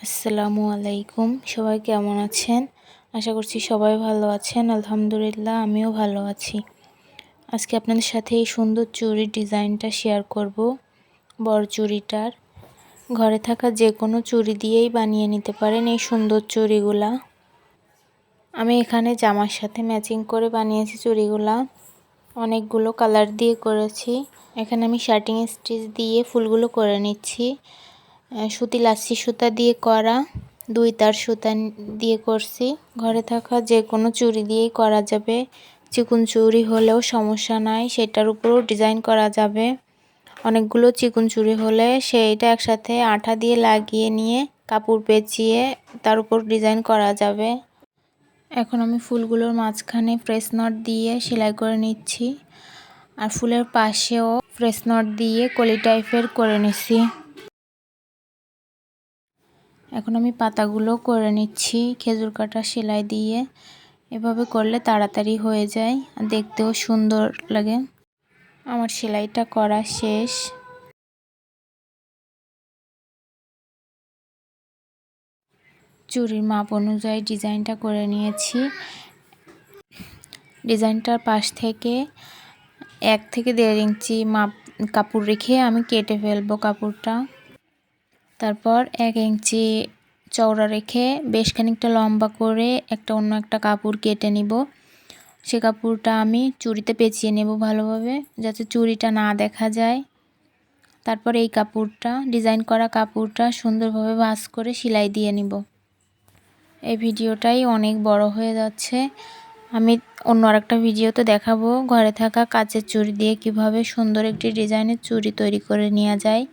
আসসালামু আলাইকুম। সবাই কেমন আছেন? আশা করছি সবাই ভালো আছেন। আলহামদুলিল্লাহ আমিও ভালো আছি। আজকে আপনাদের সাথে এই সুন্দর চুড়ির ডিজাইনটা শেয়ার করব। বড় চুড়িটার ঘরে থাকা যে কোনো চুড়ি দিয়েই বানিয়ে নিতে পারেন এই সুন্দর চুড়িগুলা। আমি এখানে জামার সাথে ম্যাচিং করে বানিয়েছি চুড়িগুলা। অনেকগুলো কালার দিয়ে করেছি। এখানে আমি শার্টিং স্টিচ দিয়ে ফুলগুলো করে নিচ্ছি। সুতি লাচ্ছি সুতা দিয়ে করা, 2 তার সুতা দিয়ে করছি। ঘরে থাকা যে কোনো চুড়ি দিয়েই করা যাবে। চিকন চুড়ি হলেও সমস্যা নাই, সেটার উপরও ডিজাইন করা যাবে। অনেকগুলো চিকন চুড়ি হলে সেইটা একসাথে আঠা দিয়ে লাগিয়ে নিয়ে কাপড় পেঁচিয়ে তার উপর ডিজাইন করা যাবে। এখন আমি ফুলগুলোর মাঝখানে ফ্রেশ নট দিয়ে সেলাই করে নিচ্ছি, আর ফুলের পাশেও ফ্রেশ নট দিয়ে কলি টাইপের করে নিচ্ছি। এখন আমি পাতাগুলো করে নিচ্ছি খেজুর কাটা সেলাই দিয়ে। এভাবে করলে তাড়াতাড়ি হয়ে যায় আর দেখতেও সুন্দর লাগে। আমার সেলাইটা করা শেষ। চুড়ির মাপ অনুযায়ী ডিজাইনটা করে নিয়েছি। ডিজাইনটার পাশ থেকে 1 থেকে 1.5 ইঞ্চি মাপ কাপড় রেখে আমি কেটে ফেলবো কাপড়টা। তারপর 1 ইঞ্চি চওড়া রেখে বেশ খানিকটা লম্বা করে অন্য একটা কাপড় কেটে নিব। সে কাপড়টা আমি চুড়িতে পেঁচিয়ে নেব ভালোভাবে, যাতে চুড়িটা না দেখা যায়। তারপর এই কাপড়টা, ডিজাইন করা কাপড়টা সুন্দরভাবে ভাঁজ করে সেলাই দিয়ে নিব। এই ভিডিওটাই অনেক বড় হয়ে যাচ্ছে। আমি অন্য আরেকটা ভিডিওতে দেখাবো ঘরে থাকা কাচের চুড়ি দিয়ে কিভাবে সুন্দর একটি ডিজাইনের চুড়ি তৈরি করে নেওয়া যায়।